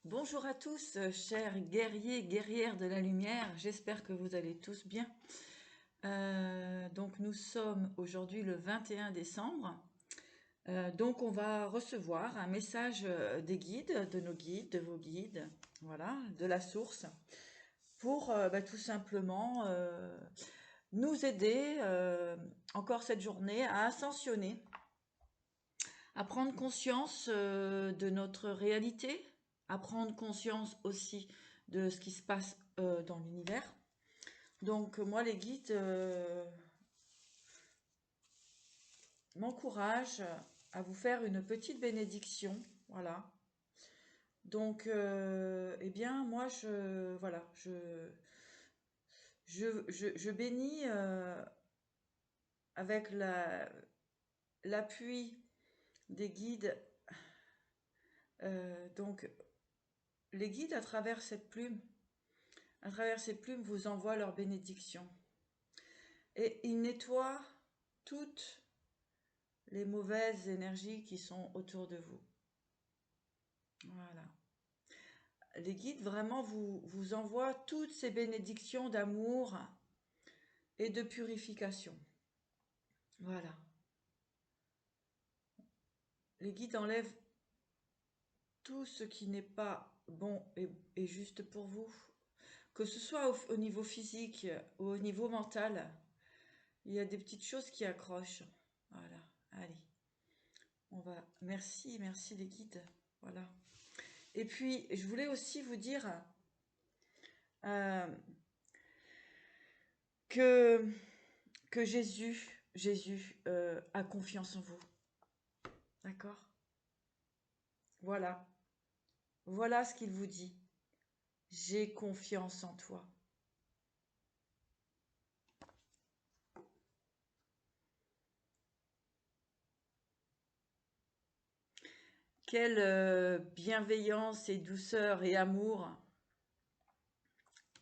Bonjour à tous, chers guerriers, guerrières de la lumière, j'espère que vous allez tous bien. Donc nous sommes aujourd'hui le 21 décembre, donc on va recevoir un message des guides, de nos guides, de vos guides, voilà, de la source, pour tout simplement nous aider encore cette journée à ascensionner, à prendre conscience de notre réalité, à prendre conscience aussi de ce qui se passe dans l'univers. Donc moi, les guides m'encouragent à vous faire une petite bénédiction. Voilà. Donc, eh bien, moi, je bénis avec l'appui des guides. Donc, les guides, à travers ces plumes, vous envoient leur bénédiction. Et ils nettoient toutes les mauvaises énergies qui sont autour de vous. Voilà. Les guides vraiment vous envoient toutes ces bénédictions d'amour et de purification. Voilà. Les guides enlèvent tout ce qui n'est pas bon et juste pour vous. Que ce soit au niveau physique ou au niveau mental, il y a des petites choses qui accrochent. Voilà. Allez. Merci, merci les guides. Voilà. Et puis, je voulais aussi vous dire euh, que, que Jésus a confiance en vous. D'accord? Voilà. Voilà ce qu'il vous dit. J'ai confiance en toi. Quelle bienveillance et douceur et amour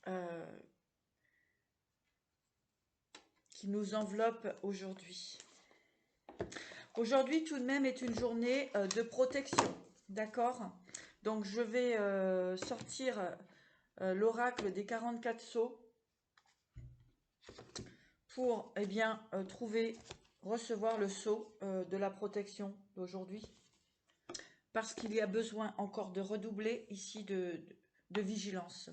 euh, qui nous enveloppe aujourd'hui. Aujourd'hui, tout de même, est une journée de protection. D'accord? Donc, je vais sortir l'oracle des 44 sceaux pour recevoir le sceau de la protection d'aujourd'hui. Parce qu'il y a besoin encore de redoubler ici de vigilance.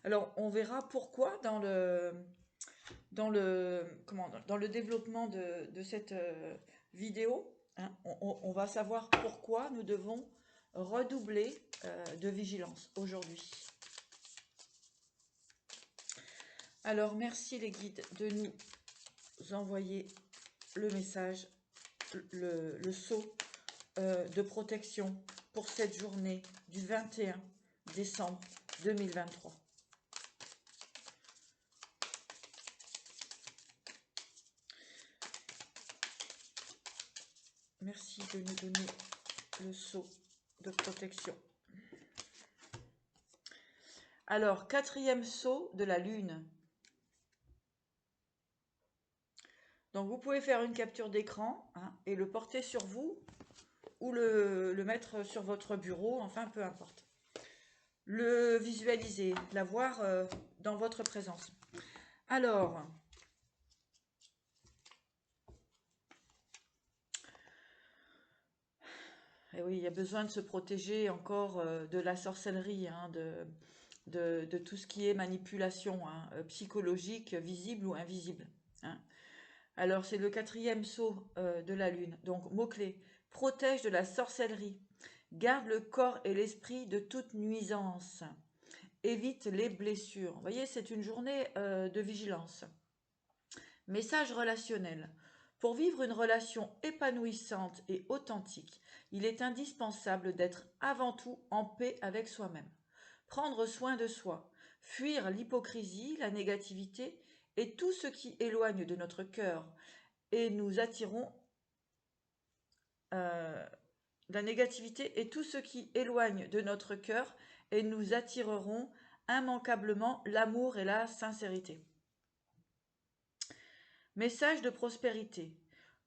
Alors, on verra pourquoi dans le développement de cette vidéo. Hein, on va savoir pourquoi nous devons redoubler de vigilance aujourd'hui. Alors, merci les guides de nous envoyer le message, le sceau de protection pour cette journée du 21 décembre 2023. Merci de nous donner le sceau de protection. Alors, quatrième sceau de la lune. Donc, vous pouvez faire une capture d'écran et le porter sur vous ou le mettre sur votre bureau, enfin, peu importe. Le visualiser, l'avoir dans votre présence. Alors, et oui, il y a besoin de se protéger encore de la sorcellerie, de tout ce qui est manipulation psychologique, visible ou invisible. Hein. Alors, c'est le quatrième sceau de la lune. Donc, mot-clé, protège de la sorcellerie. Garde le corps et l'esprit de toute nuisance. Évite les blessures. Vous voyez, c'est une journée de vigilance. Message relationnel. Pour vivre une relation épanouissante et authentique, il est indispensable d'être avant tout en paix avec soi-même. Prendre soin de soi, fuir l'hypocrisie, la négativité et tout ce qui éloigne de notre cœur et nous attirons la négativité et tout ce qui éloigne de notre cœur et nous attirerons immanquablement l'amour et la sincérité. Message de prospérité.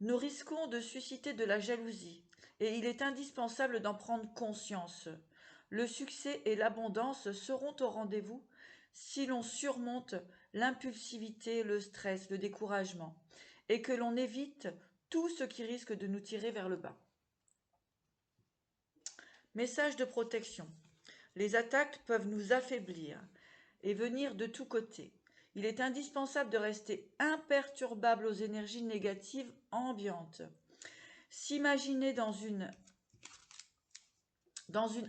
Nous risquons de susciter de la jalousie et il est indispensable d'en prendre conscience. le succès et l'abondance seront au rendez-vous si l'on surmonte l'impulsivité, le stress, le découragement, et que l'on évite tout ce qui risque de nous tirer vers le bas. Message de protection. Les attaques peuvent nous affaiblir et venir de tous côtés. Il est indispensable de rester imperturbable aux énergies négatives ambiantes. S'imaginer dans une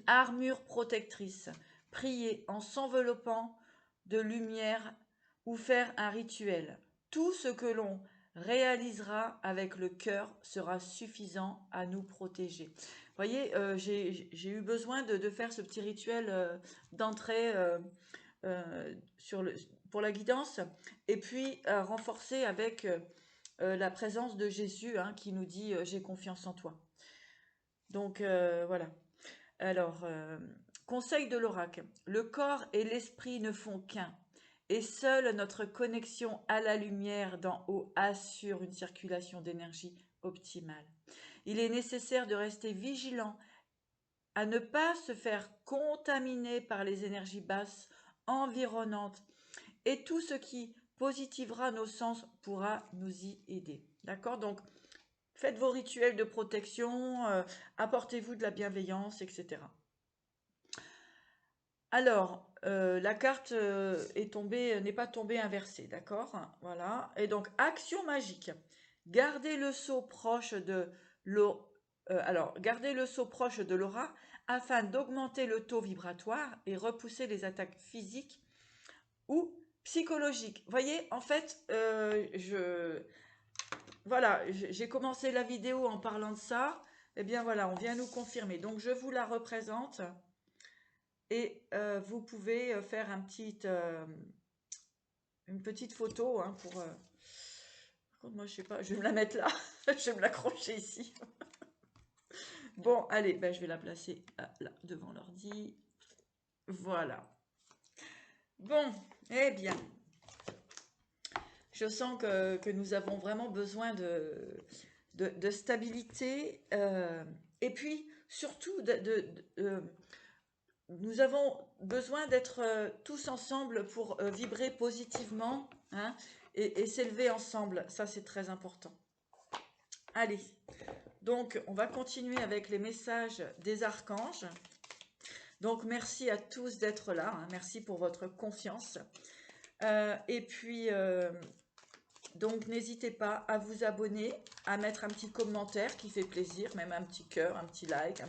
armure protectrice, prier en s'enveloppant de lumière ou faire un rituel. Tout ce que l'on réalisera avec le cœur sera suffisant à nous protéger. Vous voyez, j'ai eu besoin de faire ce petit rituel d'entrée pour la guidance, et puis renforcer avec la présence de Jésus, hein, qui nous dit j'ai confiance en toi. Donc voilà. Alors, conseil de l'oracle. Le corps et l'esprit ne font qu'un, et seule notre connexion à la lumière d'en haut assure une circulation d'énergie optimale. Il est nécessaire de rester vigilant à ne pas se faire contaminer par les énergies basses environnantes, et tout ce qui positivera nos sens pourra nous y aider. D'accord? Donc, faites vos rituels de protection, apportez-vous de la bienveillance, etc. Alors, la carte n'est pas tombée inversée, d'accord? Voilà. Et donc, action magique. Gardez le seau proche de l'eau. Gardez le seau proche de l'aura afin d'augmenter le taux vibratoire et repousser les attaques physiques ou psychologiques. Vous voyez, en fait, voilà, j'ai commencé la vidéo en parlant de ça. Eh bien voilà, on vient nous confirmer. Donc, je vous la représente. Et vous pouvez faire une petite photo, hein, pour... Par contre, moi, je sais pas, je vais me la mettre là. Je vais me l'accrocher ici. Bon, allez, ben, je vais la placer là, devant l'ordi. Voilà. Bon, eh bien, je sens que nous avons vraiment besoin de stabilité. Et puis, surtout, nous avons besoin d'être tous ensemble pour vibrer positivement, hein, et s'élever ensemble. Ça, c'est très important. Allez, donc on va continuer avec les messages des archanges. Donc, merci à tous d'être là. Hein, merci pour votre confiance. Et puis, donc, n'hésitez pas à vous abonner, à mettre un petit commentaire qui fait plaisir, même un petit cœur, un petit like,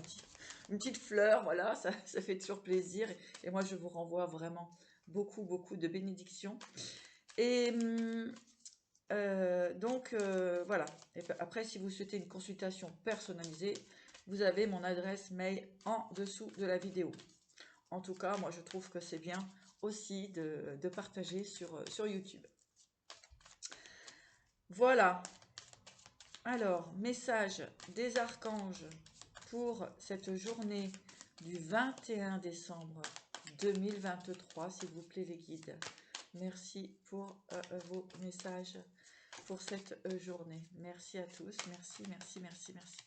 une petite fleur, voilà, ça fait toujours plaisir. Et moi, je vous renvoie vraiment beaucoup, beaucoup de bénédictions. Et voilà. Et après, si vous souhaitez une consultation personnalisée, vous avez mon adresse mail en dessous de la vidéo. En tout cas, moi, je trouve que c'est bien aussi de partager sur YouTube. Voilà. Alors, message des archanges pour cette journée du 21 décembre 2023, s'il vous plaît les guides. Merci pour vos messages pour cette journée. Merci à tous. Merci, merci, merci, merci.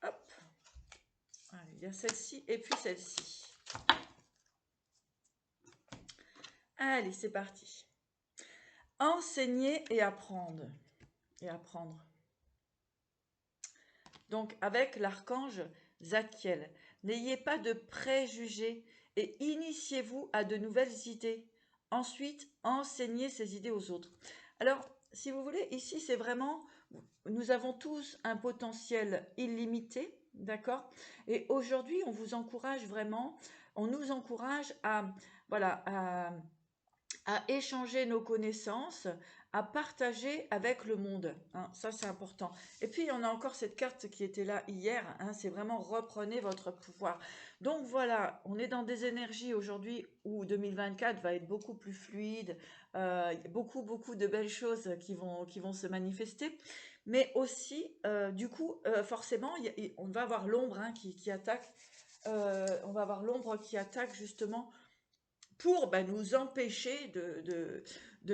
Hop. Allez, il y a celle-ci et puis celle-ci. Allez, c'est parti. Enseigner et apprendre. Donc, avec l'archange Zadkiel, n'ayez pas de préjugés et initiez-vous à de nouvelles idées. Ensuite, enseignez ces idées aux autres. Alors, si vous voulez, ici, c'est vraiment, nous avons tous un potentiel illimité, d'accord? Et aujourd'hui, on vous encourage vraiment, on nous encourage à, voilà, à échanger nos connaissances, à partager avec le monde. Hein, ça, c'est important. Et puis, on a encore cette carte qui était là hier. Hein, c'est vraiment reprenez votre pouvoir. Donc voilà, on est dans des énergies aujourd'hui où 2024 va être beaucoup plus fluide. Beaucoup, beaucoup de belles choses qui vont se manifester. Mais aussi, du coup, forcément, on va avoir l'ombre, hein, qui attaque. On va avoir l'ombre qui attaque justement pour nous empêcher de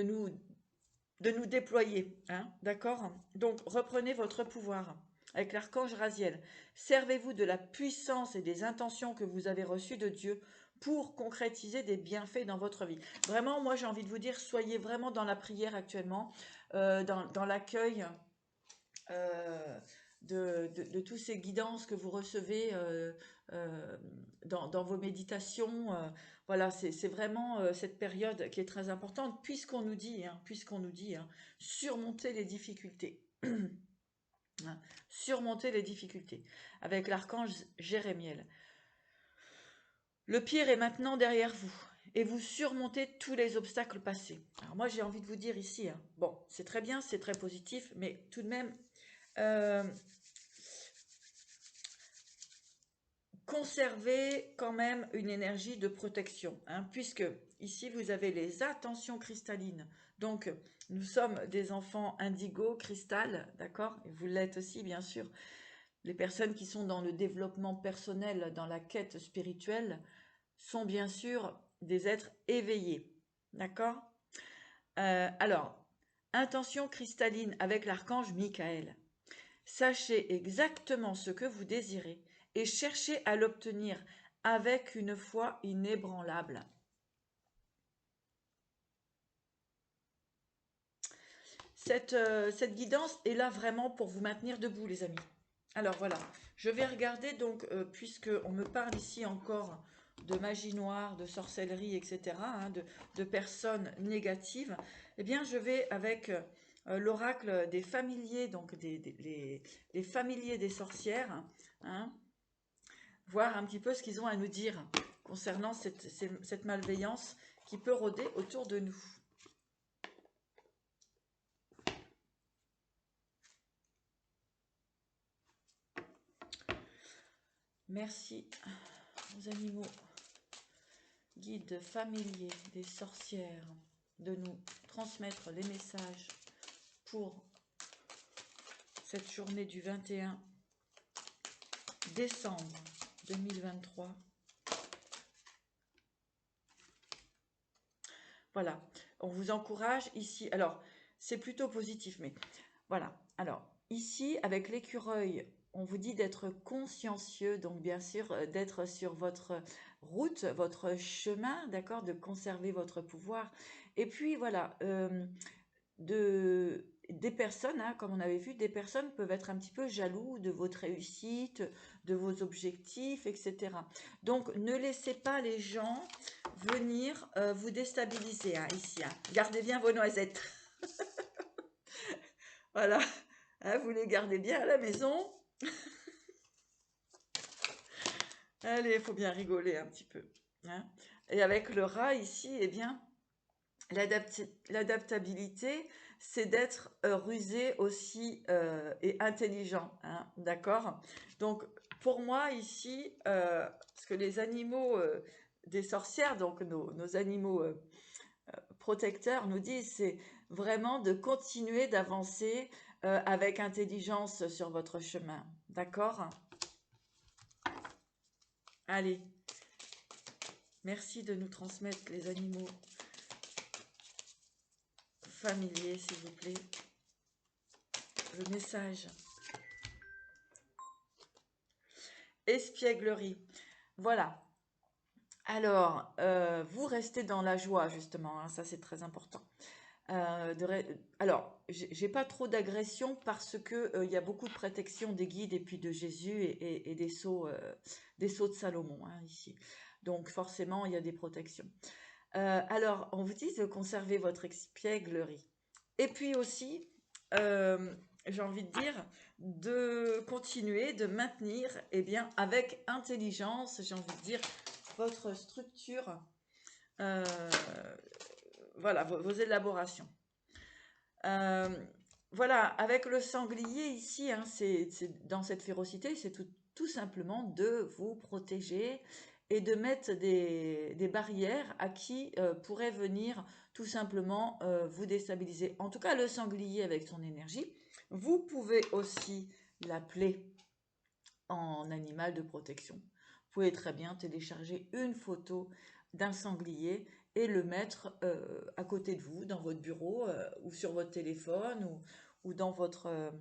nous déployer. Hein, d'accord? Donc, reprenez votre pouvoir. avec l'archange Raziel. Servez-vous de la puissance et des intentions que vous avez reçues de Dieu pour concrétiser des bienfaits dans votre vie. Vraiment, moi j'ai envie de vous dire, soyez vraiment dans la prière actuellement, dans l'accueil euh, de tous ces guidances que vous recevez euh, dans vos méditations. Voilà, c'est vraiment cette période qui est très importante, puisqu'on nous dit, hein, surmonter les difficultés. Hein, surmonter les difficultés. Avec l'archange Jérémiel. Le pire est maintenant derrière vous et vous surmontez tous les obstacles passés. Alors moi j'ai envie de vous dire ici, hein, bon c'est très bien, c'est très positif, mais tout de même, euh, conservez quand même une énergie de protection, hein, puisque ici vous avez les attentions cristallines. Donc nous sommes des enfants indigo, cristal, d'accord? Et vous l'êtes aussi bien sûr. Les personnes qui sont dans le développement personnel, dans la quête spirituelle, sont bien sûr des êtres éveillés. D'accord? Alors, intention cristalline avec l'archange Michael. Sachez exactement ce que vous désirez et cherchez à l'obtenir avec une foi inébranlable. Cette guidance est là vraiment pour vous maintenir debout, les amis. Alors voilà, je vais regarder donc, puisque on me parle ici encore de magie noire, de sorcellerie, etc., hein, de personnes négatives, eh bien je vais avec l'oracle des familiers, donc les familiers des sorcières, hein, voir un petit peu ce qu'ils ont à nous dire concernant cette malveillance qui peut rôder autour de nous. Merci aux animaux guides familiers des sorcières de nous transmettre les messages pour cette journée du 21 décembre 2023. Voilà, on vous encourage ici. Alors, c'est plutôt positif, mais voilà. Alors, ici, avec l'écureuil, on vous dit d'être consciencieux, donc bien sûr, d'être sur votre route, votre chemin, d'accord, de conserver votre pouvoir. Et puis, voilà, des personnes, hein, comme on avait vu, des personnes peuvent être un petit peu jaloux de votre réussite, de vos objectifs, etc. Donc, ne laissez pas les gens venir vous déstabiliser, hein, ici. Hein. Gardez bien vos noisettes. Voilà. Hein, vous les gardez bien à la maison. Allez, il faut bien rigoler un petit peu. Hein. Et avec le rat ici, eh bien, l'adaptabilité, c'est d'être rusé aussi et intelligent, hein, d'accord? Donc, pour moi, ici, parce que les animaux des sorcières, donc nos animaux protecteurs, nous disent, c'est vraiment de continuer d'avancer avec intelligence sur votre chemin, d'accord? Allez, merci de nous transmettre les animaux familiers, s'il vous plaît. Le message. Espièglerie. Voilà. Alors, vous restez dans la joie, justement, hein, ça c'est très important. Alors, j'ai pas trop d'agression parce que il y a beaucoup de protection des guides et puis de Jésus et des sceaux de Salomon, hein, ici. Donc forcément, il y a des protections. Alors, on vous dit de conserver votre espièglerie. Et puis aussi, j'ai envie de dire, de continuer, de maintenir, eh bien, avec intelligence, j'ai envie de dire, votre structure, euh, voilà, vos élaborations. Euh, voilà, avec le sanglier ici, hein, dans cette férocité, c'est tout simplement de vous protéger et de mettre des barrières à qui pourrait venir tout simplement vous déstabiliser. En tout cas, le sanglier avec son énergie, vous pouvez aussi l'appeler en animal de protection. Vous pouvez très bien télécharger une photo d'un sanglier et le mettre à côté de vous, dans votre bureau ou sur votre téléphone ou dans votre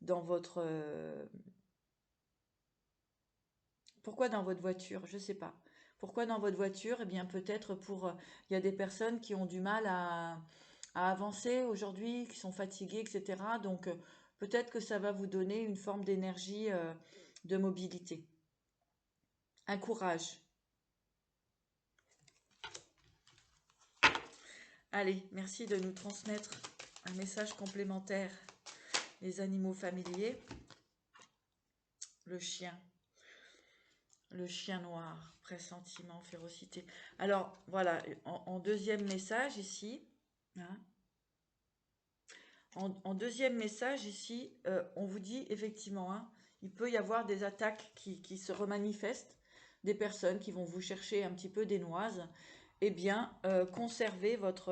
dans votre... pourquoi dans votre voiture? Je ne sais pas. Pourquoi dans votre voiture? Eh bien, peut-être pour... il y a des personnes qui ont du mal à avancer aujourd'hui, qui sont fatiguées, etc. Donc, peut-être que ça va vous donner une forme d'énergie, de mobilité. Un courage. Allez, merci de nous transmettre un message complémentaire. Les animaux familiers, le chien. Le chien noir, pressentiment, férocité. Alors, voilà, en deuxième message ici, hein, en deuxième message ici, on vous dit effectivement, hein, il peut y avoir des attaques qui se remanifestent, des personnes qui vont vous chercher un petit peu des noises. Eh bien, conservez votre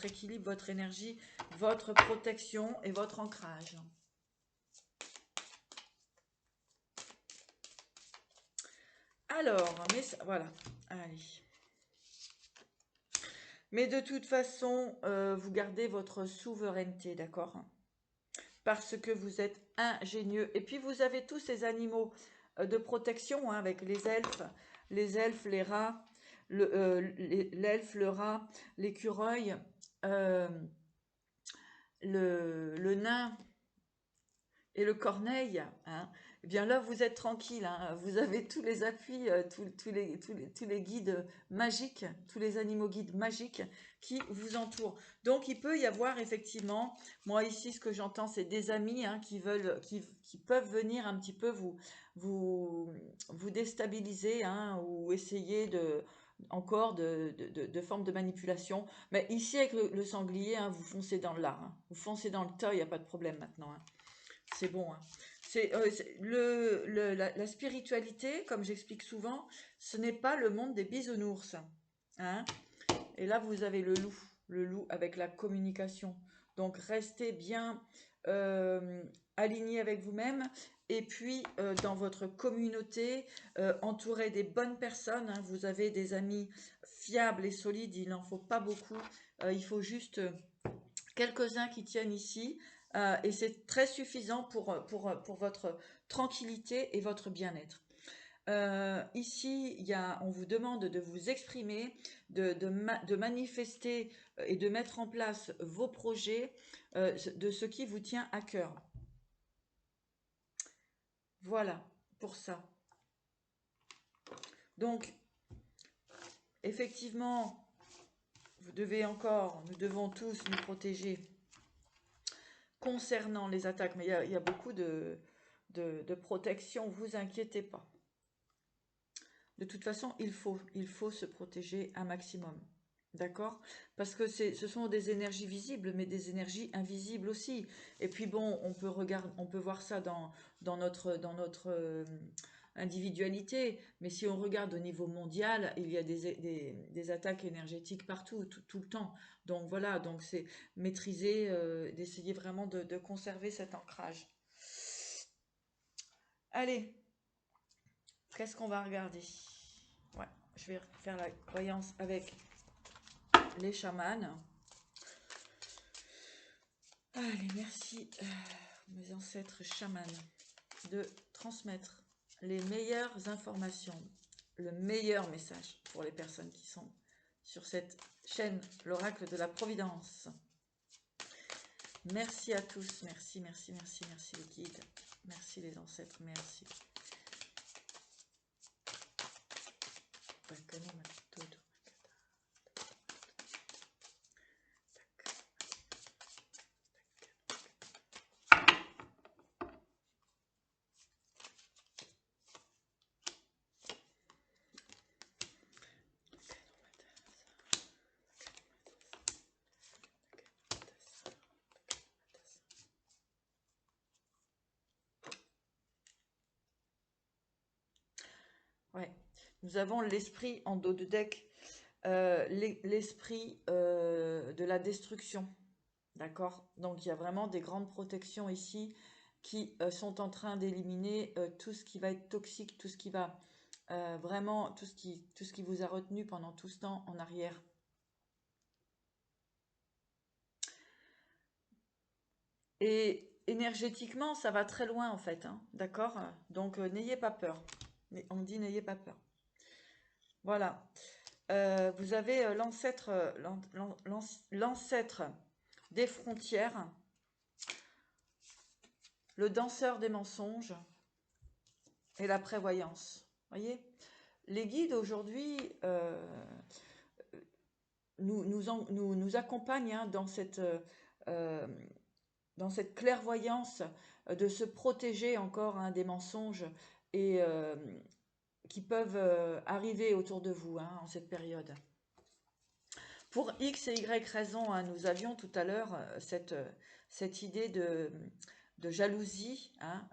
équilibre, votre énergie, votre protection et votre ancrage. Alors, mais voilà, allez. Mais de toute façon, vous gardez votre souveraineté, d'accord? Parce que vous êtes ingénieux. Et puis vous avez tous ces animaux de protection, hein, avec les elfes, les rats, l'elfe, le rat, l'écureuil, euh, le nain et le corneille, hein. Eh bien là, vous êtes tranquille, hein. Vous avez tous les appuis, tous les guides magiques, tous les animaux guides magiques qui vous entourent. Donc, il peut y avoir effectivement, moi ici, ce que j'entends, c'est des amis, hein, qui peuvent venir un petit peu vous déstabiliser, hein, ou essayer de formes de manipulation. Mais ici, avec le sanglier, hein, vous foncez dans l'art, hein. Vous foncez dans le tas, il n'y a pas de problème maintenant, hein. C'est bon, hein. C'est la spiritualité, comme j'explique souvent, ce n'est pas le monde des bisounours, hein. Et là, vous avez le loup avec la communication. Donc, restez bien euh, aligné avec vous-même. Et puis, dans votre communauté, entouré des bonnes personnes, hein. Vous avez des amis fiables et solides, il n'en faut pas beaucoup. Il faut juste quelques-uns qui tiennent ici, et c'est très suffisant pour votre tranquillité et votre bien-être. Ici, on vous demande de vous exprimer, de manifester et de mettre en place vos projets, de ce qui vous tient à cœur. Voilà, pour ça. Donc, effectivement, nous devons tous nous protéger concernant les attaques, mais il y a beaucoup de protection, vous inquiétez pas. De toute façon, il faut se protéger un maximum. D'accord? Parce que ce sont des énergies visibles, mais des énergies invisibles aussi. Et puis bon, on peut voir ça dans notre individualité. Mais si on regarde au niveau mondial, il y a des attaques énergétiques partout, tout le temps. Donc voilà, donc c'est maîtriser, d'essayer vraiment de conserver cet ancrage. Allez, qu'est-ce qu'on va regarder? Ouais, je vais faire la croyance avec les chamans. Allez, merci mes ancêtres chamans de transmettre les meilleures informations, le meilleur message pour les personnes qui sont sur cette chaîne, l'oracle de la Providence. Merci à tous, merci les guides, merci les ancêtres, merci. Ouais, nous avons l'esprit en dos de deck, l'esprit de la destruction. D'accord? Donc il y a vraiment des grandes protections ici qui sont en train d'éliminer tout ce qui va être toxique, tout ce qui va vraiment, tout ce qui vous a retenu pendant tout ce temps en arrière. Et énergétiquement, ça va très loin en fait, hein, d'accord? Donc, n'ayez pas peur. On me dit n'ayez pas peur. Voilà. Vous avez l'ancêtre des frontières, le danseur des mensonges et la prévoyance. Voyez? Les guides aujourd'hui nous accompagnent, hein, euh, dans cette clairvoyance de se protéger encore, hein, des mensonges et qui peuvent arriver autour de vous, hein, en cette période. Pour X et Y raisons, hein, nous avions tout à l'heure cette idée de jalousie, hein,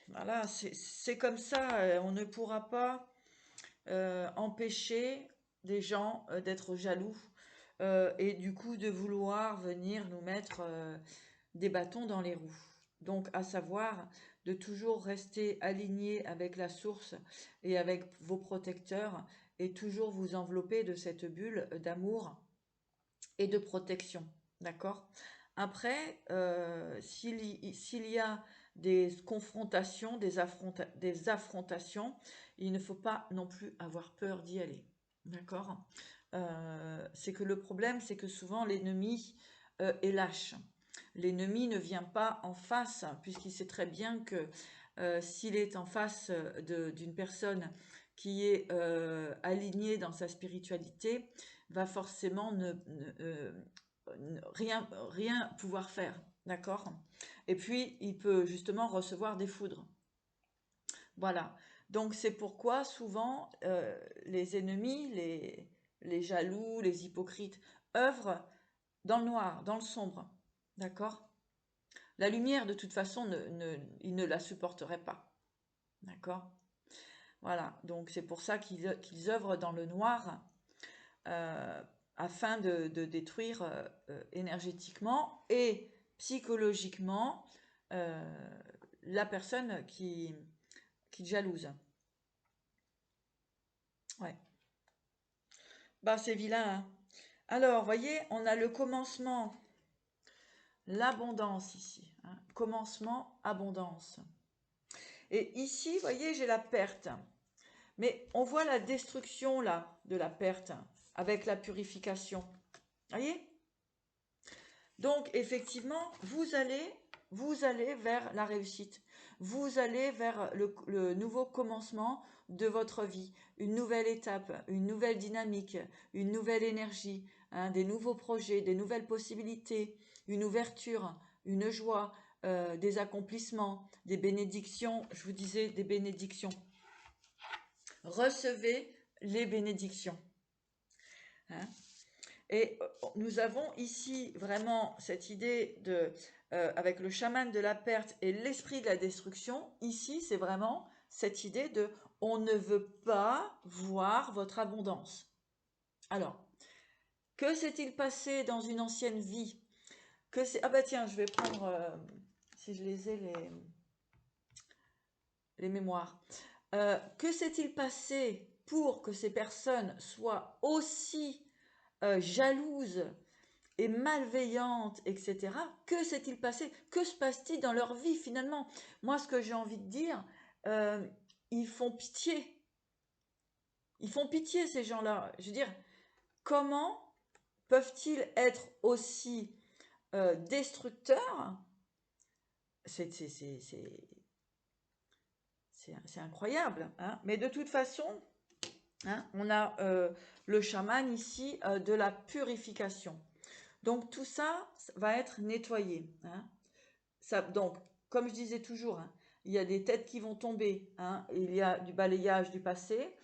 voilà, c'est comme ça, on ne pourra pas empêcher des gens d'être jaloux et du coup de vouloir venir nous mettre des bâtons dans les roues. Donc, à savoir de toujours rester aligné avec la source et avec vos protecteurs et toujours vous envelopper de cette bulle d'amour et de protection. D'accord? Après, s'il y a des confrontations, des affrontations, il ne faut pas non plus avoir peur d'y aller. D'accord? C'est que le problème, c'est que souvent l'ennemi est lâche. L'ennemi ne vient pas en face, puisqu'il sait très bien que s'il est en face d'une personne qui est alignée dans sa spiritualité, va forcément rien pouvoir faire, d'accord? Et puis, il peut justement recevoir des foudres. Voilà. Donc, c'est pourquoi souvent, les ennemis, les jaloux, les hypocrites, œuvrent dans le noir, dans le sombre, d'accord? La lumière, de toute façon, ils ne la supporteraient pas, d'accord? Voilà. Donc, c'est pour ça qu'ils œuvrent dans le noir, euh, afin de détruire énergétiquement et psychologiquement la personne qui jalouse. Ouais. Bah, c'est vilain, hein. Alors, voyez, on a le commencement, l'abondance ici, hein. Commencement, abondance. Et ici, voyez, j'ai la perte. Mais on voit la destruction, là, de la perte, avec la purification. Voyez? Donc, effectivement, vous allez vers la réussite. Vous allez vers le nouveau commencement de votre vie. Une nouvelle étape, une nouvelle dynamique, une nouvelle énergie, hein, des nouveaux projets, des nouvelles possibilités, une ouverture, une joie, des accomplissements, des bénédictions. Je vous disais des bénédictions. Recevez les bénédictions. Hein. Et nous avons ici vraiment cette idée avec le chaman de la perte et l'esprit de la destruction. Ici, c'est vraiment cette idée de on ne veut pas voir votre abondance. Alors, que s'est-il passé dans une ancienne vie? Ah bah tiens, je vais prendre, si je les ai, les mémoires. Que s'est-il passé pour que ces personnes soient aussi jalouses et malveillantes, etc. Que s'est-il passé? Que se passe-t-il dans leur vie finalement? Moi, ce que j'ai envie de dire, ils font pitié. Ils font pitié, ces gens-là. Je veux dire, comment peuvent-ils être aussi destructeurs? C'est incroyable, hein. Mais de toute façon, hein, on a le chaman ici de la purification. Donc tout ça va être nettoyé, hein. Donc, comme je disais toujours, hein, il y a des têtes qui vont tomber, hein, il y a du balayage du passé,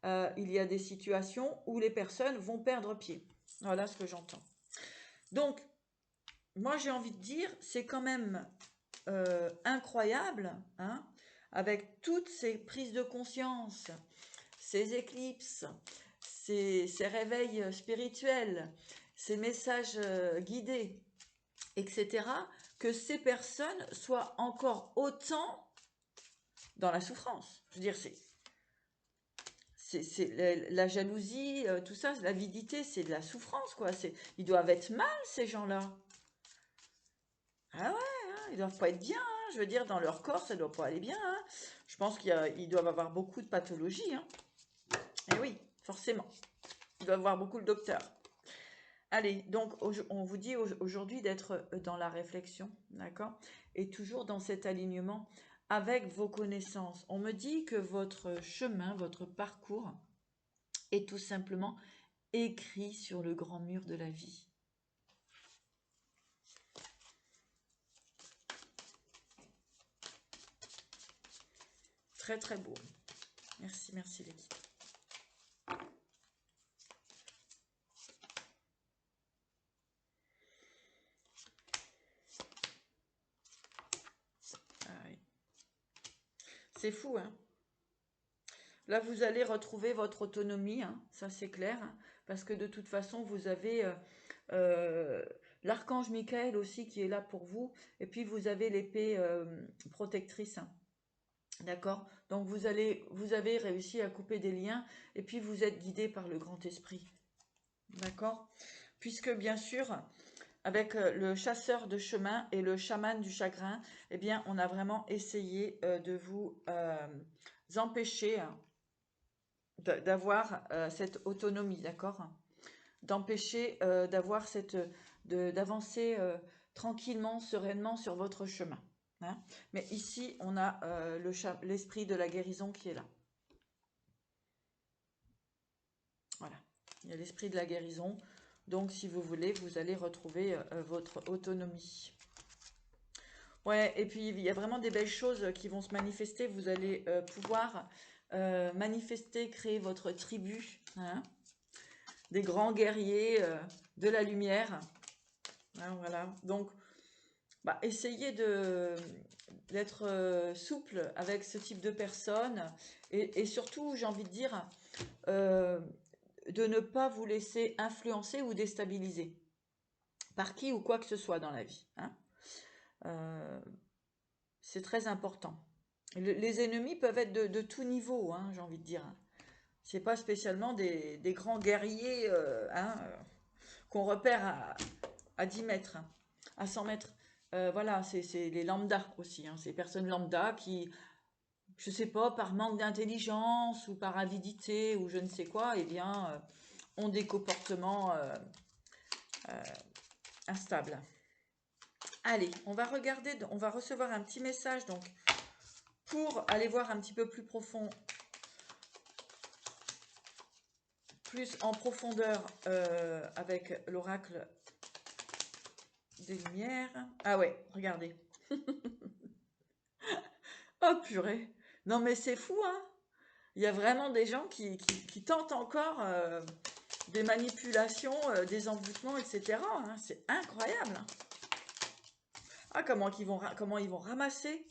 il y a des situations où les personnes vont perdre pied. Voilà ce que j'entends. Donc, moi j'ai envie de dire, c'est quand même incroyable, hein, avec toutes ces prises de conscience, ces éclipses, ces réveils spirituels, ces messages guidés, etc., que ces personnes soient encore autant dans la souffrance. Je veux dire, c'est la jalousie, tout ça, l'avidité, c'est de la souffrance, quoi. Ils doivent être mal, ces gens-là. Ah ouais, hein, ils doivent pas être bien, hein, je veux dire, dans leur corps, ça doit pas aller bien, hein. Je pense qu'ils doivent avoir beaucoup de pathologies, hein. Et oui, forcément. Ils doivent voir beaucoup le docteur. Allez, donc on vous dit aujourd'hui d'être dans la réflexion, d'accord? Et toujours dans cet alignement avec vos connaissances. On me dit que votre chemin, votre parcours est tout simplement écrit sur le grand mur de la vie. Très très beau. Merci, merci les guides. Ah oui. C'est fou, hein? Là, vous allez retrouver votre autonomie, hein, ça c'est clair, hein, parce que de toute façon, vous avez euh, l'archange Michael aussi qui est là pour vous, et puis vous avez l'épée protectrice, hein, d'accord? Donc vous avez réussi à couper des liens, et puis vous êtes guidé par le grand esprit, d'accord? Puisque bien sûr, avec le chasseur de chemin et le chaman du chagrin, eh bien, on a vraiment essayé de vous empêcher, hein, d'avoir cette autonomie, d'accord? D'empêcher d'avoir d'avancer tranquillement, sereinement sur votre chemin, hein. Mais ici, on a l'esprit de la guérison qui est là. Voilà, il y a l'esprit de la guérison. Donc, si vous voulez, vous allez retrouver votre autonomie. Ouais, et puis il y a vraiment des belles choses qui vont se manifester. Vous allez pouvoir manifester, créer votre tribu, hein, des grands guerriers de la lumière, hein, voilà. Donc, bah, essayez d'être souple avec ce type de personnes et surtout, j'ai envie de dire, euh, de ne pas vous laisser influencer ou déstabiliser par qui ou quoi que ce soit dans la vie, hein. Euh, c'est très important. Les ennemis peuvent être de tout niveau, hein, j'ai envie de dire. C'est pas spécialement des grands guerriers hein, qu'on repère à 10 mètres, hein, à 100 mètres. Voilà, c'est les lambda aussi, hein, ces personnes lambda qui, je sais pas, par manque d'intelligence ou par avidité ou je ne sais quoi, eh bien, ont des comportements instables. Allez, on va regarder, on va recevoir un petit message donc pour aller voir un petit peu plus profond, plus en profondeur avec l'oracle des Lumières. Ah ouais, regardez. Oh purée. Non mais c'est fou, hein. Il y a vraiment des gens qui tentent encore des manipulations, des envoûtements, etc., hein. C'est incroyable, hein. Ah, comment ils vont ramasser.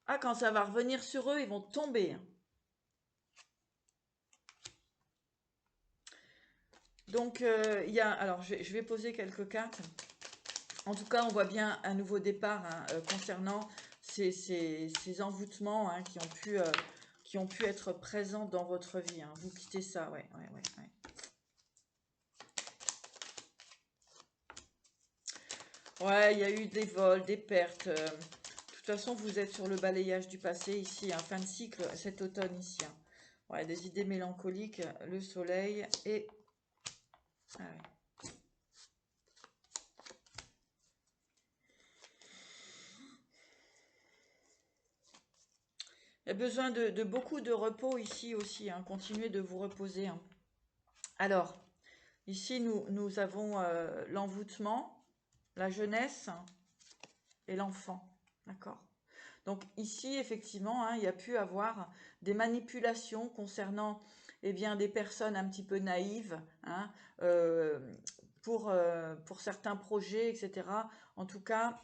Ah, quand ça va revenir sur eux, ils vont tomber, hein. Donc, il y a... Alors, je vais poser quelques cartes. En tout cas, on voit bien un nouveau départ, hein, concernant ces envoûtements, hein, qui ont pu être présents dans votre vie, hein. Vous quittez ça, ouais, ouais, ouais, ouais. Ouais, il y a eu des vols, des pertes. De toute façon, vous êtes sur le balayage du passé ici, hein, fin de cycle cet automne ici, hein. Ouais, des idées mélancoliques, le soleil et... Ah ouais. Il y a besoin de beaucoup de repos ici aussi, hein. Continuez de vous reposer, hein. Alors, ici, nous avons l'envoûtement, la jeunesse et l'enfant. D'accord? Donc ici, effectivement, hein, il y a pu avoir des manipulations concernant eh bien, des personnes un petit peu naïves, hein, euh, pour certains projets, etc. En tout cas,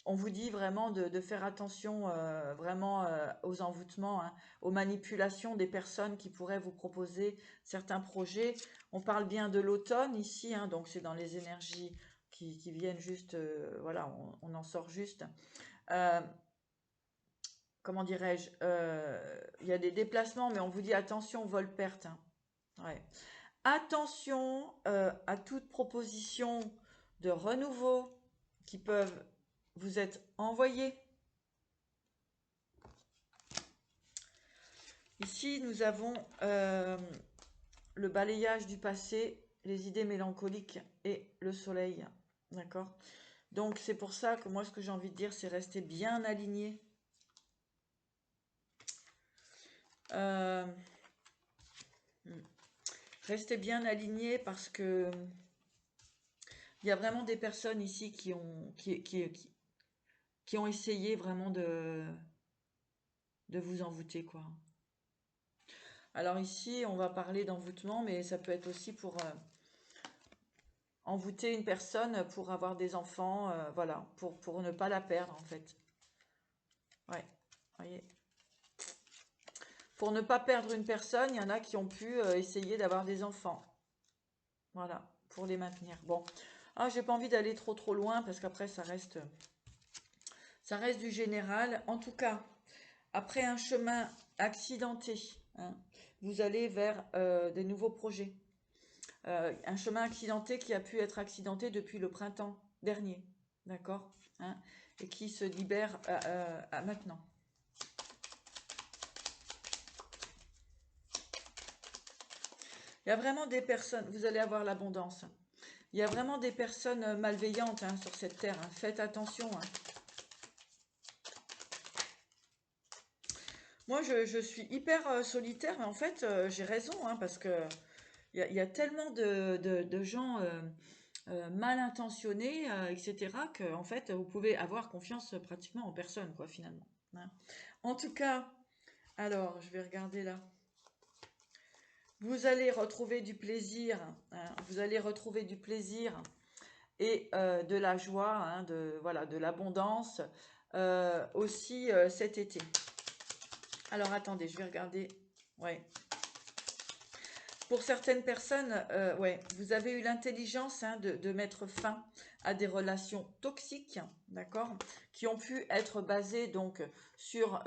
on vous dit vraiment de faire attention vraiment aux envoûtements, hein, aux manipulations des personnes qui pourraient vous proposer certains projets. On parle bien de l'automne ici, hein, donc c'est dans les énergies qui viennent juste, voilà, on en sort juste. Euh, Comment dirais-je, il y a des déplacements, mais on vous dit attention, vol-perte, hein. Ouais. Attention à toute proposition de renouveau, qui peuvent vous être envoyés. Ici, nous avons le balayage du passé, les idées mélancoliques et le soleil. D'accord? Donc, c'est pour ça que moi, ce que j'ai envie de dire, c'est rester bien aligné. Restez bien aligné parce que il y a vraiment des personnes ici qui ont essayé vraiment de vous envoûter, quoi. Alors ici, on va parler d'envoûtement, mais ça peut être aussi pour envoûter une personne pour avoir des enfants, voilà, pour ne pas la perdre, en fait. Ouais, voyez. Pour ne pas perdre une personne, il y en a qui ont pu essayer d'avoir des enfants. Voilà, pour les maintenir. Bon, j'ai pas envie d'aller trop loin parce qu'après ça reste du général. En tout cas, après un chemin accidenté, hein, vous allez vers des nouveaux projets. Un chemin accidenté qui a pu être accidenté depuis le printemps dernier, d'accord, hein, et qui se libère à maintenant. Il y a vraiment des personnes, vous allez avoir l'abondance. Il y a vraiment des personnes malveillantes hein, sur cette terre. Hein. Faites attention. Hein. Moi, je suis hyper solitaire, mais en fait, j'ai raison, hein, parce que il y a tellement de gens mal intentionnés, etc., que en fait, vous pouvez avoir confiance pratiquement en personne, quoi, finalement. Hein. En tout cas, alors, je vais regarder là. Vous allez retrouver du plaisir, hein, vous allez retrouver du plaisir et de la joie, hein, voilà, de l'abondance aussi cet été. Alors attendez, je vais regarder. Ouais. Pour certaines personnes, ouais, vous avez eu l'intelligence hein, de mettre fin à des relations toxiques, d'accord, qui ont pu être basées donc sur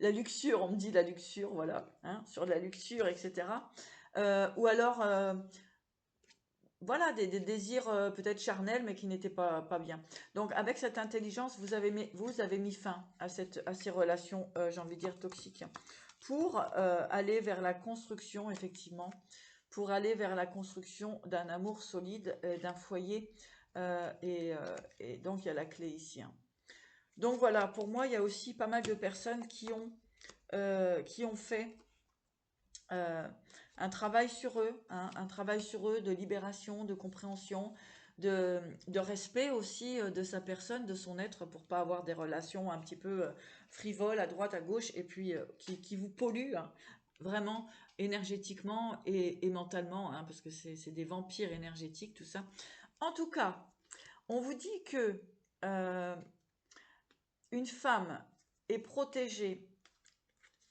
la luxure, on me dit la luxure, voilà, hein, sur la luxure, etc. Ou alors, voilà, des désirs peut-être charnels, mais qui n'étaient pas bien. Donc, avec cette intelligence, vous avez mis fin à ces relations, j'ai envie de dire, toxiques, pour aller vers la construction, effectivement, pour aller vers la construction d'un amour solide, d'un foyer, et donc il y a la clé ici. Hein. Donc voilà, pour moi, il y a aussi pas mal de personnes qui ont fait euh, un travail sur eux, hein, un travail sur eux de libération, de compréhension, de respect aussi de sa personne, de son être, pour pas avoir des relations un petit peu frivoles à droite, à gauche, et puis qui vous polluent hein, vraiment énergétiquement et mentalement, hein, parce que c'est des vampires énergétiques, tout ça. En tout cas, on vous dit que euh, une femme est protégée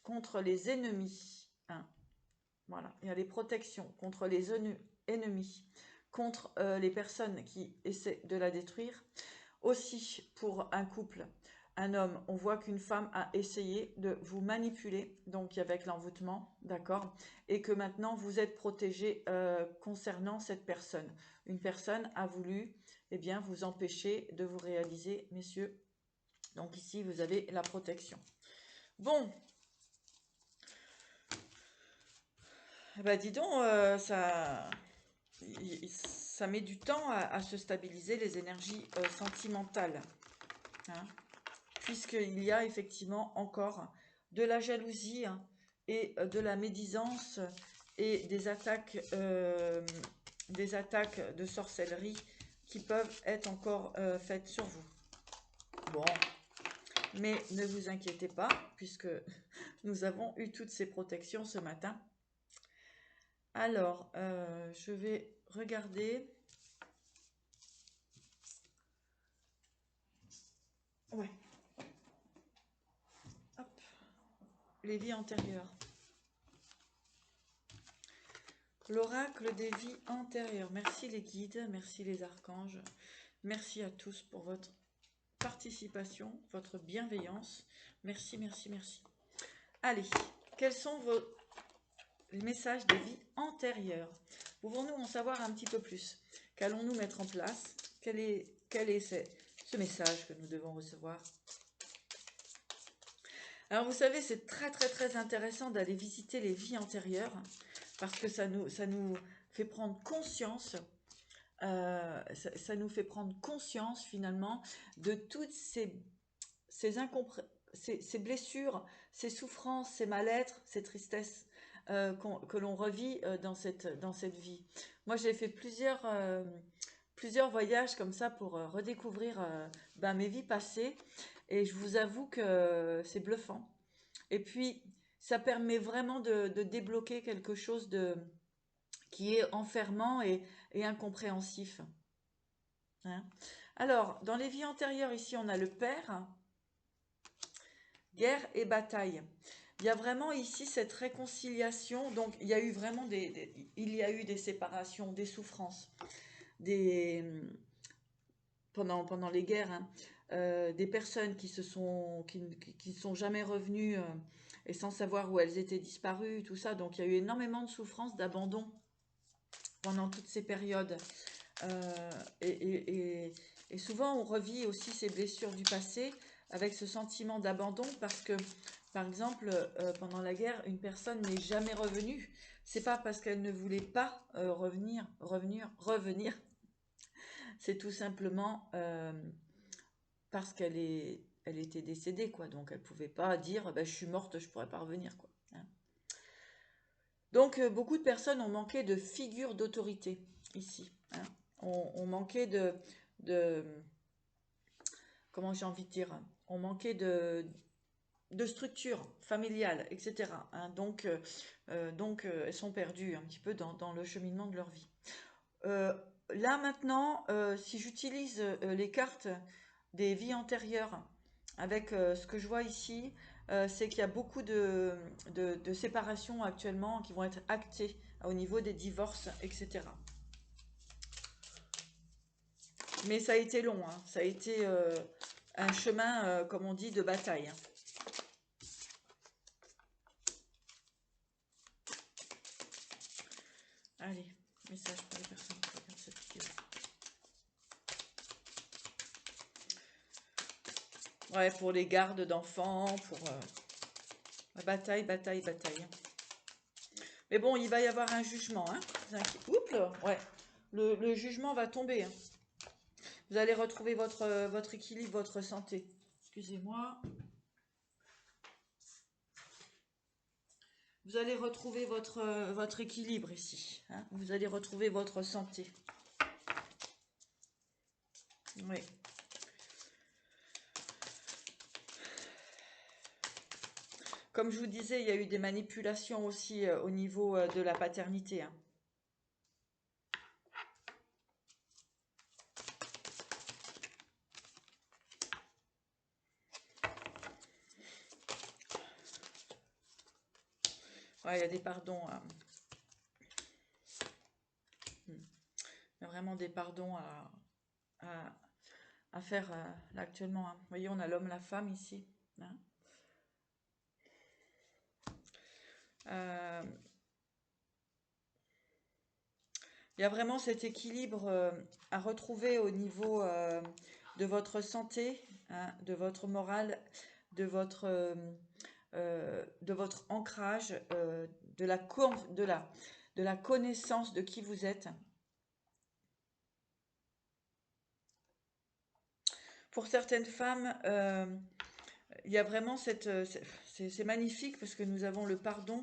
contre les ennemis, hein, voilà, il y a les protections contre les ennemis, contre les personnes qui essaient de la détruire. Aussi, pour un couple, un homme, on voit qu'une femme a essayé de vous manipuler, donc avec l'envoûtement, d'accord, et que maintenant vous êtes protégé concernant cette personne. Une personne a voulu, eh bien, vous empêcher de vous réaliser, messieurs. Donc ici, vous avez la protection. Bon, bah dis donc, ça met du temps à se stabiliser les énergies sentimentales, hein, puisqu'il y a effectivement encore de la jalousie hein, et de la médisance et des attaques de sorcellerie qui peuvent être encore faites sur vous. Bon, mais ne vous inquiétez pas, puisque nous avons eu toutes ces protections ce matin. Alors, je vais regarder. Ouais. Hop. Les vies antérieures. L'oracle des vies antérieures. Merci les guides, merci les archanges. Merci à tous pour votre participation, votre bienveillance. Merci, merci, merci. Allez, quels sont vos messages des vies antérieures? Pouvons-nous en savoir un petit peu plus? Qu'allons-nous mettre en place? Quelle est Quel est ce message que nous devons recevoir? Alors vous savez, c'est très très très intéressant d'aller visiter les vies antérieures parce que ça nous fait prendre conscience, ça nous fait prendre conscience finalement de toutes ces, ces blessures, ces souffrances, ces mal-être, ces tristesses que l'on revit dans cette vie. Moi, j'ai fait plusieurs voyages comme ça pour redécouvrir ben, mes vies passées et je vous avoue que c'est bluffant. Et puis, ça permet vraiment de débloquer quelque chose qui est enfermant et incompréhensif, hein. Alors, dans les vies antérieures, ici, on a le père, guerre et bataille. Il y a vraiment ici cette réconciliation. Donc, il y a eu vraiment il y a eu des séparations, des souffrances, des, pendant les guerres, hein, des personnes qui ne sont jamais revenues et sans savoir où elles étaient disparues, tout ça. Donc, il y a eu énormément de souffrances, d'abandon pendant toutes ces périodes. Euh, et, et- et- et souvent, on revit aussi ces blessures du passé avec ce sentiment d'abandon parce que, par exemple, pendant la guerre, une personne n'est jamais revenue. C'est pas parce qu'elle ne voulait pas revenir. C'est tout simplement parce elle était décédée, quoi. Donc, elle pouvait pas dire, bah, je suis morte, je pourrais pas revenir, quoi, hein. Donc, beaucoup de personnes ont manqué de figure d'autorité ici, hein. On manquait de, comment j'ai envie de dire, on manquait de structure familiale, etc., hein. Donc, elles sont perdues un petit peu dans le cheminement de leur vie. Euh, Là maintenant, si j'utilise les cartes des vies antérieures avec ce que je vois ici, c'est qu'il y a beaucoup de séparations actuellement qui vont être actées au niveau des divorces, etc. Mais ça a été long, hein. Ça a été un chemin, comme on dit, de bataille, hein. Allez, message pour les personnes qui regardent cette vidéo. Ouais, pour les gardes d'enfants, pour la bataille, bataille, bataille. Mais bon, il va y avoir un jugement, hein. Oups là, ouais. Le jugement va tomber, hein. Vous allez retrouver votre équilibre, votre santé. Excusez-moi. Vous allez retrouver votre équilibre ici, hein. Vous allez retrouver votre santé. Oui. Comme je vous disais, il y a eu des manipulations aussi au niveau de la paternité, hein. Ouais, il y a des pardons. Il y a vraiment des pardons à, à faire là actuellement, hein. Vous voyez, on a l'homme, la femme ici, hein. Euh, il y a vraiment cet équilibre à retrouver au niveau de votre santé, hein, de votre morale, de votre ancrage, de la connaissance de qui vous êtes. Pour certaines femmes, il y a vraiment c'est magnifique parce que nous avons le pardon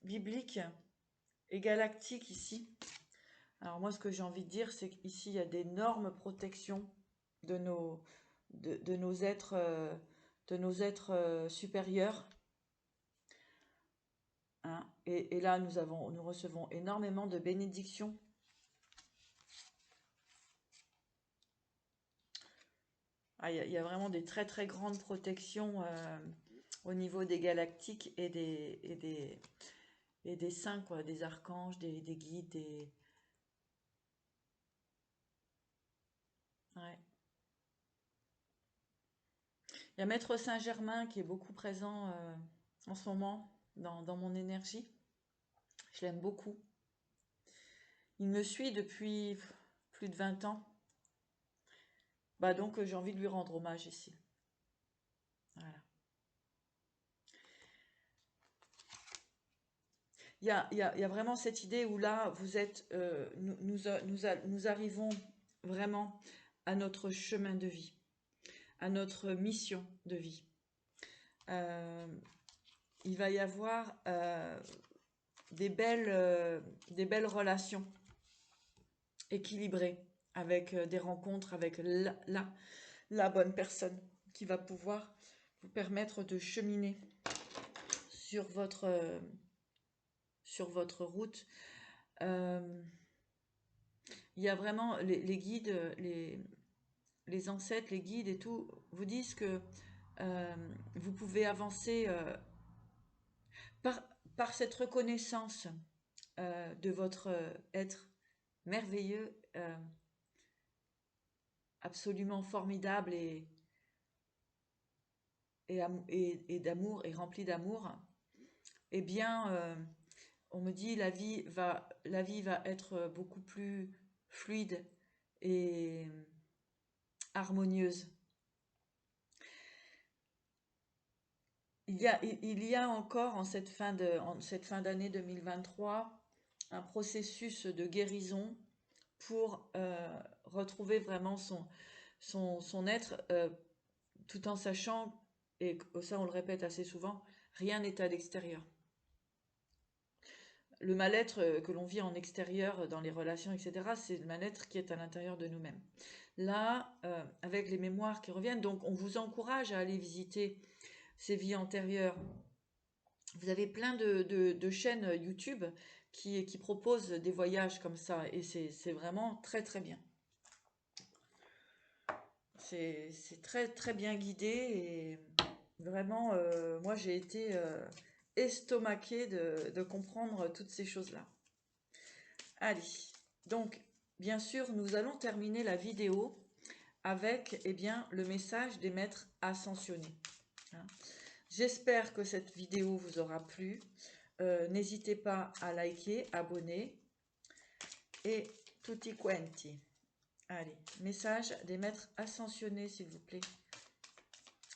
biblique et galactique ici. Alors moi, ce que j'ai envie de dire, c'est qu'ici, il y a d'énormes protections de de nos êtres, supérieurs, hein. Et là, nous recevons énormément de bénédictions. Ah, il y a vraiment des très très grandes protections au niveau des galactiques et des saints, quoi, des archanges, des guides, ouais. Il y a Maître Saint-Germain qui est beaucoup présent en ce moment dans mon énergie. Je l'aime beaucoup. Il me suit depuis plus de 20 ans. Bah donc j'ai envie de lui rendre hommage ici. Voilà. Il y a vraiment cette idée où là, vous êtes, nous arrivons vraiment à notre chemin de vie, à notre mission de vie. Euh, il va y avoir des belles relations équilibrées avec des rencontres avec la bonne personne qui va pouvoir vous permettre de cheminer sur sur votre route. Euh, il y a vraiment les guides, les ancêtres, les guides et tout, vous disent que vous pouvez avancer par, par cette reconnaissance de votre être merveilleux, absolument formidable et d'amour, et rempli d'amour. Eh bien, on me dit la vie va être beaucoup plus fluide et harmonieuse. Il y a encore en cette fin d'année 2023 un processus de guérison pour retrouver vraiment son être, tout en sachant, et ça on le répète assez souvent, rien n'est à l'extérieur. Le mal-être que l'on vit en extérieur, dans les relations, etc., c'est le mal-être qui est à l'intérieur de nous-mêmes. Là, avec les mémoires qui reviennent, donc on vous encourage à aller visiter ces vies antérieures. Vous avez plein de chaînes YouTube qui proposent des voyages comme ça, et c'est vraiment très très bien. C'est très très bien guidé, et vraiment, moi j'ai été estomaquée de comprendre toutes ces choses-là. Allez, donc bien sûr nous allons terminer la vidéo avec le message des maîtres ascensionnés. Hein. J'espère que cette vidéo vous aura plu. N'hésitez pas à liker, abonner et tutti quanti. Allez, message des maîtres ascensionnés s'il vous plaît.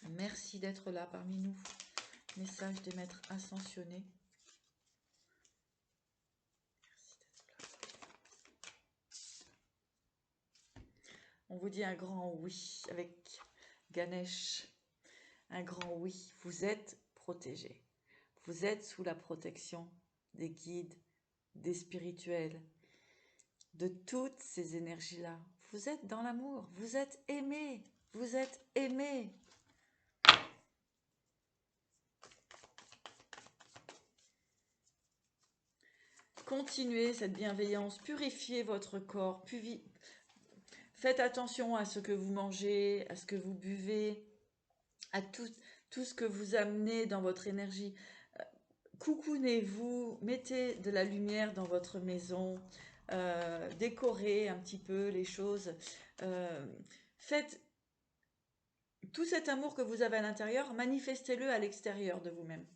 Merci d'être là parmi nous. Message des maîtres ascensionnés. On vous dit un grand oui avec Ganesh. Un grand oui. Vous êtes protégés. Vous êtes sous la protection des guides, des spirituels, de toutes ces énergies-là. Vous êtes dans l'amour. Vous êtes aimés. Vous êtes aimés. Continuez cette bienveillance. Purifiez votre corps. Faites attention à ce que vous mangez, à ce que vous buvez, à tout ce que vous amenez dans votre énergie. Coucounez-vous, mettez de la lumière dans votre maison, décorez un petit peu les choses. Faites tout cet amour que vous avez à l'intérieur, manifestez-le à l'extérieur de vous-même.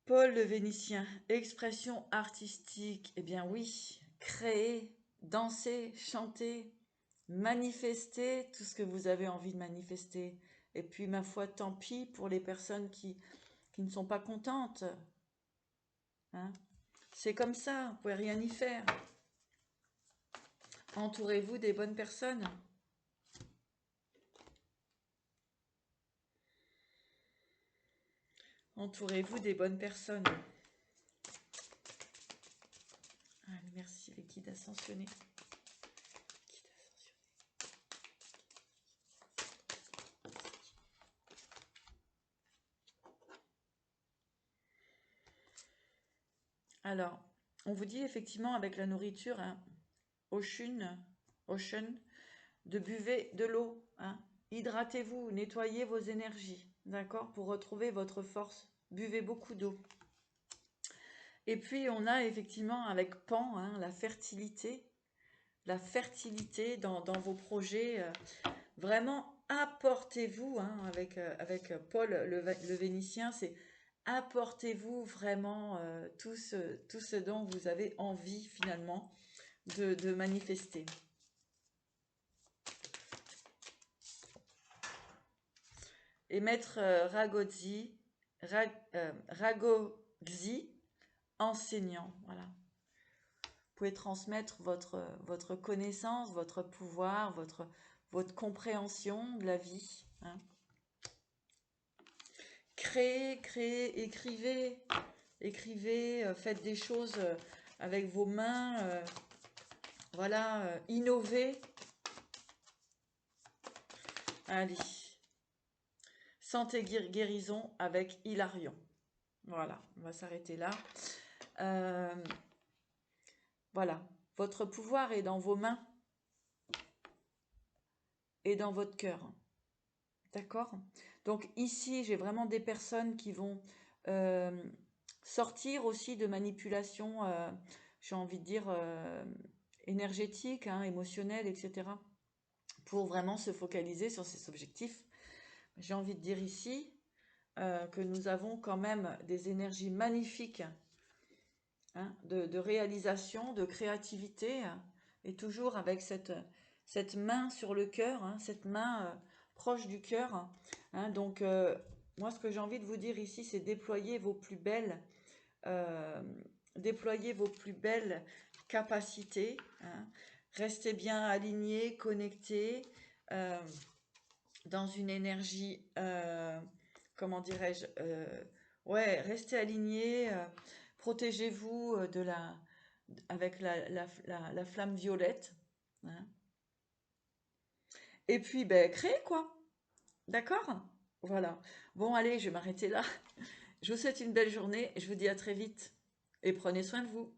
Paul le Vénitien, expression artistique. Eh bien oui, créer, danser, chanter, manifester tout ce que vous avez envie de manifester. Et puis, ma foi, tant pis pour les personnes qui ne sont pas contentes. Hein. C'est comme ça, vous ne pouvez rien y faire. Entourez-vous des bonnes personnes. Entourez-vous des bonnes personnes. Allez, merci les guides ascensionnés. Alors, on vous dit effectivement avec la nourriture, hein, Ocean, de buvez de l'eau, hein. Hydratez-vous, nettoyez vos énergies, d'accord, pour retrouver votre force. Buvez beaucoup d'eau. Et puis on a effectivement avec Pan, hein, la fertilité dans vos projets. Vraiment, apportez-vous, hein, avec Paul le Vénitien, c'est apportez-vous vraiment tout ce dont vous avez envie finalement de manifester. Et maître Ragozzi, enseignant, voilà. Vous pouvez transmettre votre connaissance, votre pouvoir, votre compréhension de la vie. Hein. Créez, créez, écrivez, écrivez, faites des choses avec vos mains, voilà, innovez. Allez, santé guérison avec Hilarion. Voilà, on va s'arrêter là. Euh, voilà, votre pouvoir est dans vos mains et dans votre cœur. D'accord? Donc ici, j'ai vraiment des personnes qui vont euh, sortir aussi de manipulation, j'ai envie de dire, énergétique, hein, émotionnelle, etc. Pour vraiment se focaliser sur ces objectifs. J'ai envie de dire ici que nous avons quand même des énergies magnifiques, hein, de réalisation, de créativité, hein, et toujours avec cette main sur le cœur, hein, cette main proche du cœur. Hein. Donc, moi, ce que j'ai envie de vous dire ici, c'est euh, déployer vos plus belles capacités. Hein. Restez bien alignés, connectés, dans une énergie, comment dirais-je, ouais, restez alignés, protégez-vous avec la flamme violette. Hein. Et puis, ben, créez quoi. D'accord? Voilà. Bon, allez, je vais m'arrêter là. Je vous souhaite une belle journée. Je vous dis à très vite. Et prenez soin de vous.